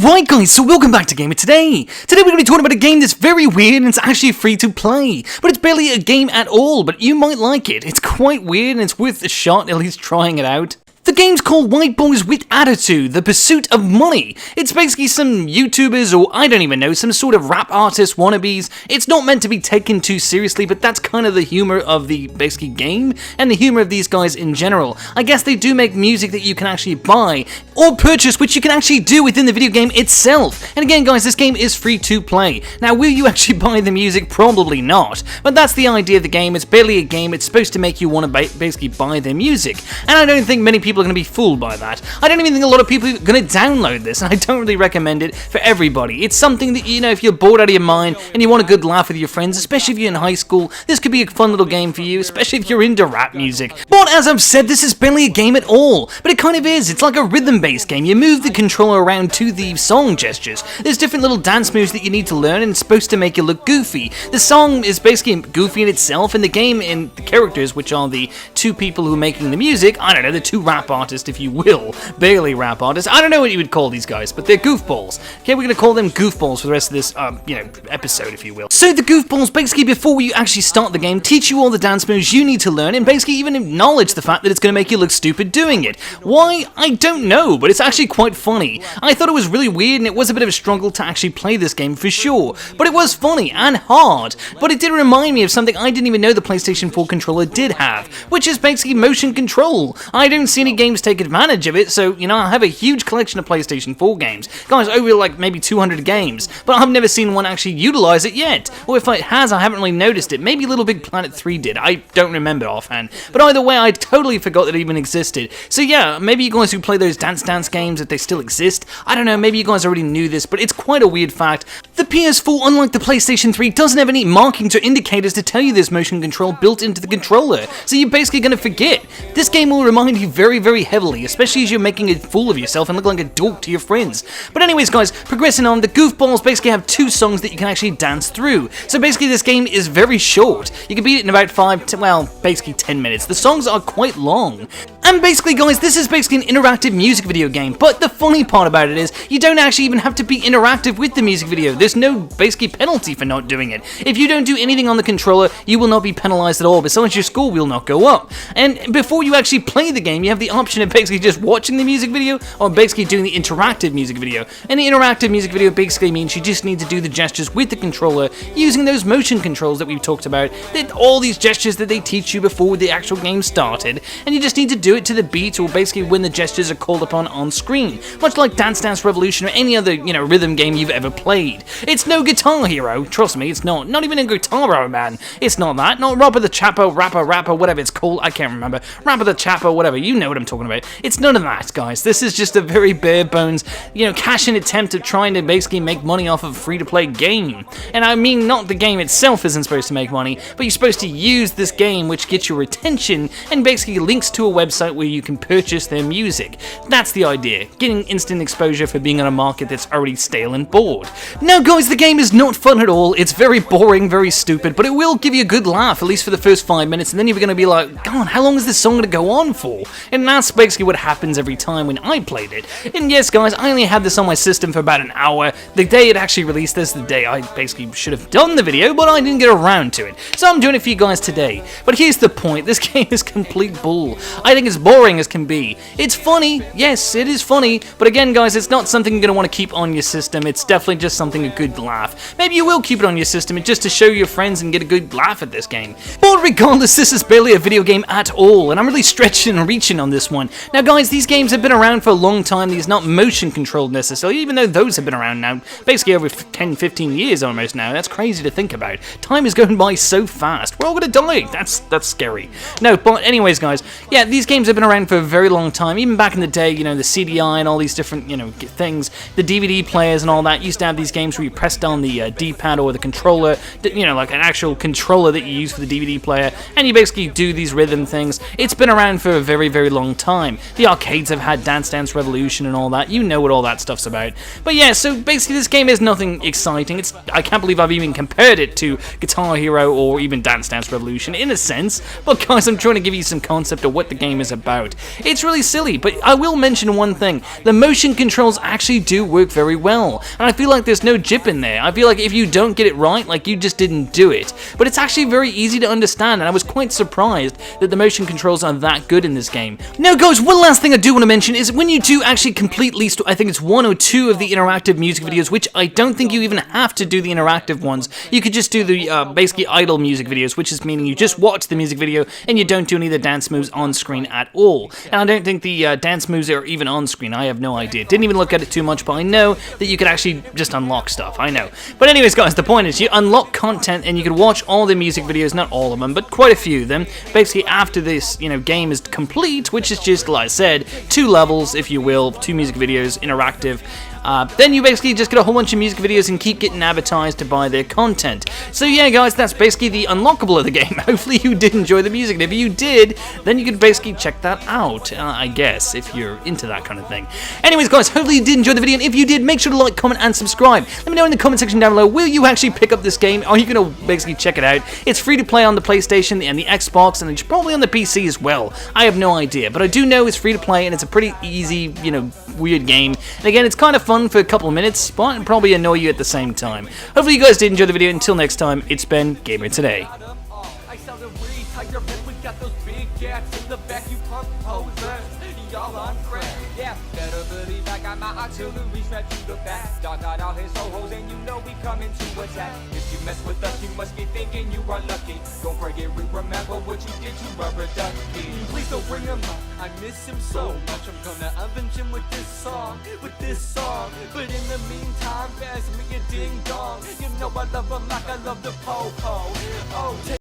Alright guys, so welcome back to Gamer Today. Today we're going to be talking about a game that's very weird and it's actually free to play. But it's barely a game at all, but you might like it. It's quite weird and it's worth a shot, at least trying it out. The game's called Whiteboyz Wit Attitude, The Pursuit of Money. It's basically some YouTubers, or I don't even know, some sort of rap artist wannabes. It's not meant to be taken too seriously, but that's kind of the humor of the basically game, and the humor of these guys in general. I guess they do make music that you can actually buy, or purchase, which you can actually do within the video game itself. And again guys, this game is free to play. Now will you actually buy the music? Probably not. But that's the idea of the game. It's barely a game, it's supposed to make you want to basically buy their music. And I don't think many people are going to be fooled by that. I don't even think a lot of people are going to download this, and I don't really recommend it for everybody. It's something that, you know, if you're bored out of your mind and you want a good laugh with your friends, especially if you're in high school, this could be a fun little game for you, especially if you're into rap music. But as I've said, this is barely a game at all. But it kind of is. It's like a rhythm-based game. You move the controller around to the song gestures. There's different little dance moves that you need to learn, and it's supposed to make you look goofy. The song is basically goofy in itself, and the game and the characters, which are the two people who are making the music, I don't know, the two rap artists, if you will, barely rap artists. I don't know what you would call these guys, but they're goofballs. Okay, we're gonna call them goofballs for the rest of this, episode, if you will. So the goofballs, basically, before you actually start the game, teach you all the dance moves you need to learn, and basically even acknowledge the fact that it's gonna make you look stupid doing it. Why? I don't know, but it's actually quite funny. I thought it was really weird, and it was a bit of a struggle to actually play this game for sure, but it was funny and hard. But it did remind me of something I didn't even know the PlayStation 4 controller did have, which is basically motion control. I don't see any games take advantage of it, so, you know, I have a huge collection of PlayStation 4 games. Guys, over like maybe 200 games, but I've never seen one actually utilize it yet. Or if it has, I haven't really noticed it. Maybe Little Big Planet 3 did. I don't remember offhand. But either way, I totally forgot that it even existed. So yeah, maybe you guys who play those Dance games, if they still exist, I don't know, maybe you guys already knew this, but it's quite a weird fact. The PS4, unlike the PlayStation 3, doesn't have any markings or indicators to tell you there's motion control built into the controller, so you're basically going to forget. This game will remind you very, very heavily, especially as you're making a fool of yourself and look like a dork to your friends. But anyways guys, progressing on, the goofballs basically have two songs that you can actually dance through. So basically this game is very short. You can beat it in about basically 10 minutes. The songs are quite long. And basically guys, this is basically an interactive music video game, but the funny part about it is, you don't actually even have to be interactive with the music video. There's no basically penalty for not doing it. If you don't do anything on the controller, you will not be penalized at all, besides your score will not go up. And before you actually play the game, you have the option of basically just watching the music video, or basically doing the interactive music video. And the interactive music video basically means you just need to do the gestures with the controller, using those motion controls that we've talked about, all these gestures that they teach you before the actual game started, and you just need to do it to the beat, or basically when the gestures are called upon on screen, much like Dance Dance Revolution or any other, you know, rhythm game you've ever played. It's no Guitar Hero, trust me, it's not. Not even a Guitar Hero, man. It's not that. Not Rapper the Chapo, Rapper, whatever it's called, I can't remember. Rapper the Chapo, whatever, you know what I'm talking about. It's none of that, guys. This is just a very bare bones, you know, cash-in attempt at trying to basically make money off of a free-to-play game. And I mean, not the game itself isn't supposed to make money, but you're supposed to use this game, which gets your attention, and basically links to a website where you can purchase their music. That's the idea, getting instant exposure for being on a market that's already stale and bored. Now guys, the game is not fun at all. It's very boring, very stupid, but it will give you a good laugh, at least for the first 5 minutes, and then you're going to be like, God, how long is this song going to go on for? And that's basically what happens every time when I played it. And yes guys, I only had this on my system for about an hour. The day it actually released, this is the day I basically should have done the video, but I didn't get around to it. So I'm doing it for you guys today. But here's the point, this game is complete bull. I think it's boring as can be. It's funny, yes, it is funny, but again guys, it's not something you're going to want to keep on your system. It's definitely just something, a good laugh. Maybe you will keep it on your system just to show your friends and get a good laugh at this game. But regardless, this is barely a video game at all, and I'm really stretching and reaching on this one. Now guys, these games have been around for a long time. These are not motion controlled necessarily, even though those have been around now basically over 10-15 years almost now. That's crazy to think about. Time is going by so fast. We're all gonna die. That's scary. No, but anyways guys, yeah, these games have been around for a very long time. Even back in the day, you know, the CDI and all these different, you know, things, the DVD players and all that used to have these games where you pressed on the D-pad or the controller, you know, like an actual controller that you use for the DVD player, and you basically do these rhythm things. It's been around for a very, very long long time. The arcades have had Dance Dance Revolution and all that. You know what all that stuff's about. But yeah, so basically this game is nothing exciting. I can't believe I've even compared it to Guitar Hero or even Dance Dance Revolution in a sense. But guys, I'm trying to give you some concept of what the game is about. It's really silly, but I will mention one thing. The motion controls actually do work very well. And I feel like there's no jip in there. I feel like if you don't get it right, like you just didn't do it. But it's actually very easy to understand, and I was quite surprised that the motion controls are that good in this game. Now guys, one last thing I do want to mention is when you do actually complete at least, I think it's 1 or 2 of the interactive music videos, which I don't think you even have to do the interactive ones. You could just do the basically idle music videos, which is meaning you just watch the music video and you don't do any of the dance moves on screen at all. And I don't think the dance moves are even on screen. I have no idea. Didn't even look at it too much, but I know that you could actually just unlock stuff. I know. But anyways guys, the point is you unlock content and you can watch all the music videos, not all of them, but quite a few of them, basically after this, game is complete, which is just, like I said, 2 levels, if you will, 2 music videos, interactive. Then you basically just get a whole bunch of music videos and keep getting advertised to buy their content. So yeah guys, that's basically the unlockable of the game. Hopefully you did enjoy the music, and if you did, then you could basically check that out, I guess, if you're into that kind of thing. Anyways guys, hopefully you did enjoy the video, and if you did, make sure to like, comment, and subscribe. Let me know in the comment section down below, will you actually pick up this game? Are you going to basically check it out? It's free to play on the PlayStation and the Xbox, and it's probably on the PC as well. I have no idea, but I do know it's free to play, and it's a pretty easy, weird game. And again, it's kind of fun for a couple of minutes, but it'll probably annoy you at the same time. Hopefully you guys did enjoy the video. Until next time, it's been Gamer Today. Artillery strapped to the back. Dark out all his ho-hos and you know we coming to attack. If you mess with us, you must be thinking you are lucky. Don't forget, remember what you did to Rubber Ducky. Please don't bring him up, I miss him so much. I'm gonna avenge him with this song. But in the meantime, pass me a ding dong. You know I love him like I love the po-po. Oh,